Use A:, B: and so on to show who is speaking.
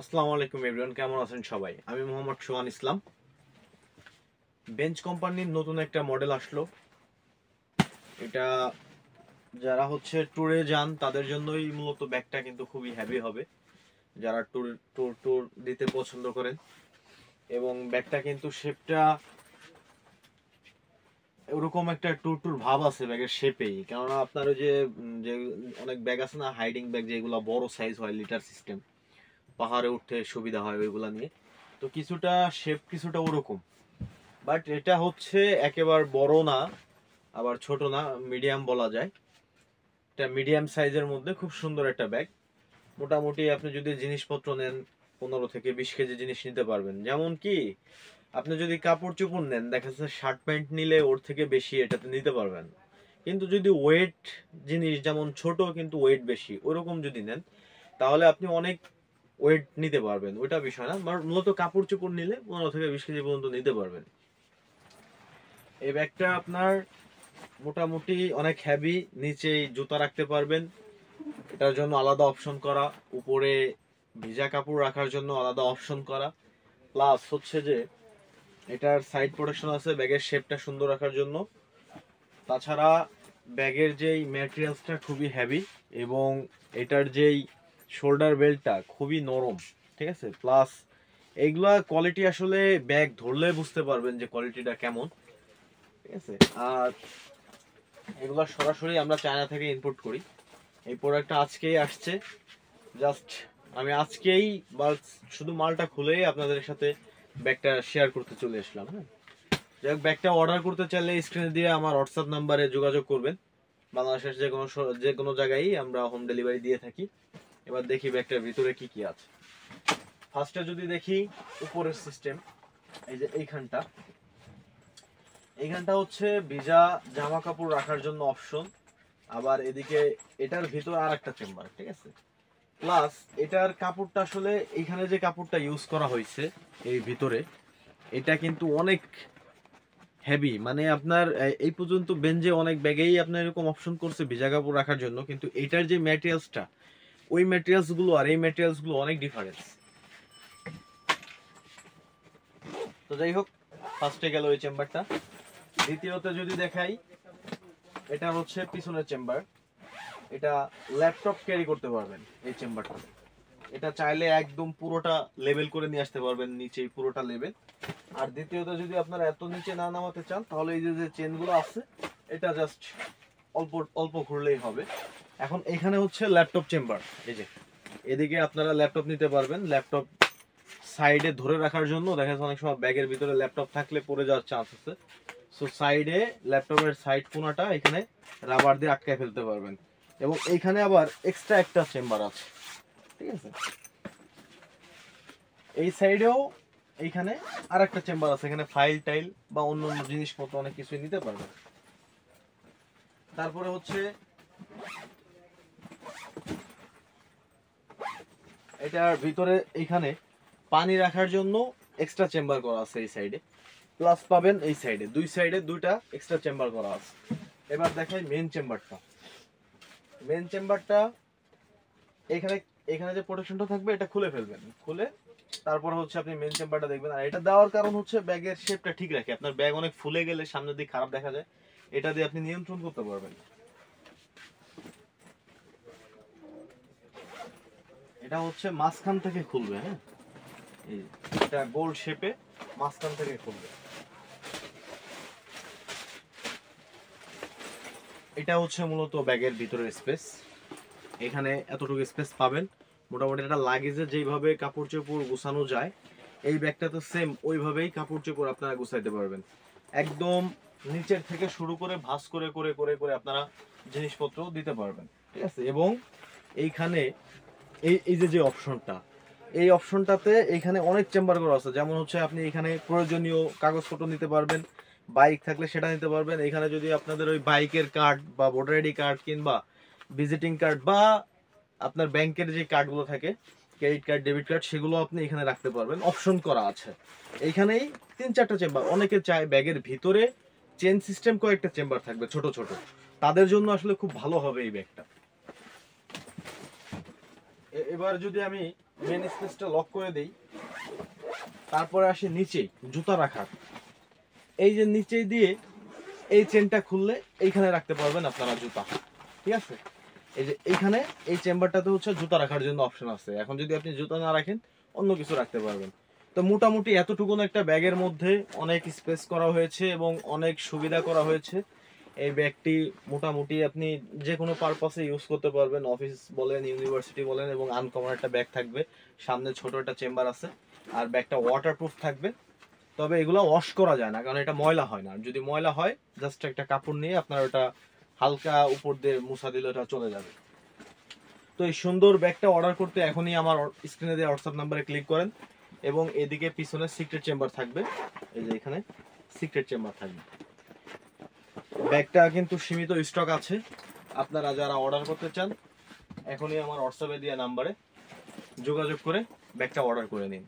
A: আসসালামু আলাইকুম এভরিওয়ান, কেমন আছেন সবাই? আমি মোহাম্মদ সোহান ইসলাম। বেঞ্চ কোম্পানির নতুন একটা মডেল আসলো। এটা যারা ট্যুরে যান তাদের জন্যই মূলত ব্যাগটা কিন্তু খুবই হেভি হবে, যারা ট্যুর ট্যুর ট্যুর দিতে পছন্দ করেন। এবং ব্যাগটা কিন্তু শেপটা ওরকম একটা ট্যুর ট্যুর ভাব আছে ব্যাগের শেপেই, কেননা আপনার ওই যে অনেক ব্যাগ আছে না, হাইডিং ব্যাগ যেগুলো বড় সাইজ হয়, লিটার সিস্টেম, পাহাড়ে উঠতে সুবিধা হয় ওইগুলা নিয়ে। তো কিছুটা শেপ কিছুটা ওরকম, বাট এটা একেবারে বড় না, আবার ছোট না, মিডিয়াম বলা যায়। এটা মিডিয়াম সাইজের মধ্যে খুব সুন্দর একটা ব্যাগ। মোটামুটি আপনি যদি জিনিসপত্র নেন 15 থেকে 20 কেজি জিনিস নিতে পারবেন। যেমন কি আপনি যদি কাপড় চোপড় নেন, দেখা যাচ্ছে শার্ট প্যান্ট নিলে ওর থেকে বেশি এটাতে নিতে পারবেন। কিন্তু যদি ওয়েট জিনিস, যেমন ছোট কিন্তু ওয়েট বেশি, ওরকম যদি নেন তাহলে আপনি অনেক ওয়েট নিতে পারবেন। ওইটা বিষয় না, মূলত কাপড় চোপড় নিলে 15 থেকে 20 কেজি পর্যন্ত নিতে পারবেন। এই ব্যাগটা আপনার মোটামুটি অনেক হেভি, নিচে জুতা রাখতে পারবেন, এটার জন্য আলাদা অপশন করা, উপরে ভিজা কাপড় রাখার জন্য আলাদা অপশন করা, প্লাস যে এটার সাইড প্রোটেকশন আছে ব্যাগের শেপটা সুন্দর রাখার জন্য। তাছাড়া ব্যাগের যেই ম্যাটেরিয়ালসটা খুবই হেভি, এবং এটার যেই শোল্ডার বেল্টটা খুবই নরম, ঠিক আছে। প্লাস এইগুলা কোয়ালিটি আসলে ব্যাগ ধরলে বুঝতে পারবেন যে কোয়ালিটিটা কেমন, ঠিক আছে। আর এগুলো সরাসরি আমরা চায়না থেকে ইম্পোর্ট করি। এই প্রোডাক্টটা আজকেই আসছে, জাস্ট আমি আজকেই শুধু মালটা খুলেই আপনাদের সাথে ব্যাগটা শেয়ার করতে চলে আসলাম। হ্যাঁ, যাই হোক, ব্যাগটা অর্ডার করতে চাইলে স্ক্রিনে দিয়ে আমার হোয়াটসঅ্যাপ নাম্বারে যোগাযোগ করবেন। বাংলাদেশের যে কোনো জায়গায় আমরা হোম ডেলিভারি দিয়ে থাকি। এবার দেখি ব্যাগটার ভিতরে কি কি আছে। ফার্স্টে যদি দেখি উপরের সিস্টেম, এই যে এইখানটা ভিজা জামা কাপড় রাখার জন্য অপশন। আবার এদিকে এটার ভিতরে আর একটা চেম্বার, ঠিক আছে। প্লাস এটার কাপড়টা আসলে এখানে যে কাপড়টা ইউজ করা হয়েছে এই ভিতরে, এটা কিন্তু অনেক হেভি। মানে আপনার এই পর্যন্ত বেঞ্জে অনেক ব্যাগেই আপনার এরকম অপশন করছে ভিজা কাপড় রাখার জন্য, কিন্তু এটার যে ম্যাটেরিয়ালসটা, ওই ম্যাটেরিয়ালস গুলো আর এই ম্যাটেরিয়ালস গুলো অনেক ডিফারেন্স। তো যাই হোক, ফার্স্টে গেল ওই চেম্বারটা। দ্বিতীয়ত যদি দেখাই, এটা পিছনের চেম্বার। এটা ল্যাপটপ ক্যারি করতে পারবেন এই চেম্বারটা। এটা চাইলে একদম পুরোটা লেভেল করে নিয়ে আসতে পারবেন, নিচেই পুরোটা লেভেল। আর দ্বিতীয়ত যদি আপনারা এত নিচে না নামাতে চান, তাহলে এই যে চেনগুলো আছে, এটা জাস্ট অল্প অল্প ঘুরলেই হবে। এখন এখানে ল্যাপটপ চেম্বার। এই যে এদিকে আপনারা ল্যাপটপ নিতে পারবেন। ল্যাপটপ সাইডে ধরে রাখার জন্য দেখা যাচ্ছে অনেক সময় ব্যাগের ভিতরে ল্যাপটপ থাকলে পড়ে যাওয়ার চান্স আছে। সো সাইডে ল্যাপটপের সাইড কোণাটা এখানে রাবার দিয়ে আটকায় ফেলতে পারবেন। এবং এইখানে আবার এক্সট্রা একটা চেম্বার আছে, ঠিক আছে। এই সাইডেও এইখানে আর একটা চেম্বার আছে, এখানে ফাইল টাইল বা অন্য অন্য জিনিসপত্র অনেক কিছুই নিতে পারবেন। তারপরে এটার ভিতরে এইখানে পানি রাখার জন্য এক্সট্রা চেম্বার করা আছে এই সাইডে। প্লাস পাবেন এই সাইডে, দুই সাইডে দুইটা এক্সট্রা চেম্বার করা আছে। এবার দেখাই মেন চেম্বারটা। মেন চেম্বারটা এখানে এখানে যে প্রোটেকশনটা থাকবে এটা খুলে ফেলবেন, খুলে তারপরে আপনি মেন চেম্বারটা দেখবেন। আর এটা দেওয়ার কারণ ব্যাগের শেপটা ঠিক রাখে। আপনার ব্যাগ অনেক ফুলে গেলে সামনের দিক খারাপ দেখা যায়, এটা দিয়ে আপনি নিয়ন্ত্রণ করতে পারবেন। এটা মাঝখান থেকে খুলবে। হ্যাঁ, এটা গোল শেপে মাঝখান থেকে খুলবে। এটা মূলত ব্যাগের ভিতরের স্পেস। এখানে এতটুকু স্পেস পাবেন। মোটামুটি এটা লাগেজে যেইভাবে কাপড় চোপড় গুছানো যায়, এই ব্যাগটা তো সেম ওইভাবেই কাপড় চোপড় আপনারা গুছাইতে পারবেন। একদম নিচের থেকে শুরু করে ভাঁজ করে করে করে করে আপনারা জিনিসপত্র দিতে পারবেন, ঠিক আছে। এবং এইখানে এই যে অপশনটা, এই অপশনটাতে এইখানে অনেক চেম্বার করা আছে। যেমন আপনি এখানে প্রয়োজনীয় কাগজপত্র নিতে পারবেন, বাইক থাকলে সেটা নিতে পারবেন। এখানে যদি আপনাদের ওই বাইকের কার্ড বা ভোটার আইডি কার্ড কিংবা ভিজিটিং কার্ড বা আপনার ব্যাংকের যে কার্ডগুলো থাকে, ক্রেডিট কার্ড ডেবিট কার্ড, সেগুলো আপনি এখানে রাখতে পারবেন, অপশন করা আছে। এইখানেই 3-4টা চেম্বার। অনেকে চায় ব্যাগের ভিতরে চেন সিস্টেম কয়েকটা চেম্বার থাকবে ছোট ছোট, তাদের জন্য আসলে খুব ভালো হবে এই ব্যাগটা। এবার যদি আমি মেন স্পেসটা লক করে দেই। তারপরে আসি নিচে জুতা রাখার। এই যে নিচে দিয়ে এই চেনটা খুললে এইখানে রাখতে পারবেন আপনারা জুতা, ঠিক আছে। এই যে এইখানে এই চেম্বারটাতে হচ্ছে জুতা রাখার জন্য অপশন আছে। এখন যদি আপনি জুতা না রাখেন অন্য কিছু রাখতে পারবেন। তো মোটামুটি এতটুকুন একটা ব্যাগের মধ্যে অনেক স্পেস করা হয়েছে এবং অনেক সুবিধা করা হয়েছে। এই ব্যাগটি মোটামুটি আপনি যে কোনো পারপাসে ইউজ করতে পারবেন, অফিস বলেন, ইউনিভার্সিটি বলেন, এবং আনকমন একটা ব্যাগ থাকবে। সামনে ছোট একটা চেম্বার আছে, আর ব্যাগটা ওয়াটারপ্রুফ থাকবে। তবে এগুলো ওয়াশ করা যায় না, কারণ এটা ময়লা হয় না। যদি ময়লা হয় জাস্ট একটা কাপড় নিয়ে আপনার ওটা হালকা উপর দিয়ে মুছা দিলে ওটা চলে যাবে। তো এই সুন্দর ব্যাগটা অর্ডার করতে এখনই আমার স্ক্রিনে দেওয়া হোয়াটসঅ্যাপ নাম্বারে ক্লিক করেন, এবং এদিকে পিছনে সিক্রেট চেম্বার থাকবে। এই যে এখানে সিক্রেট চেম্বার থাকবে। ব্যাগটা কিন্তু সীমিত স্টক আছে, আপনারা যারা অর্ডার করতে চান এখনই আমার হোয়াটসঅ্যাপে দেওয়া নাম্বারে যোগাযোগ করে ব্যাগটা অর্ডার করে নিন।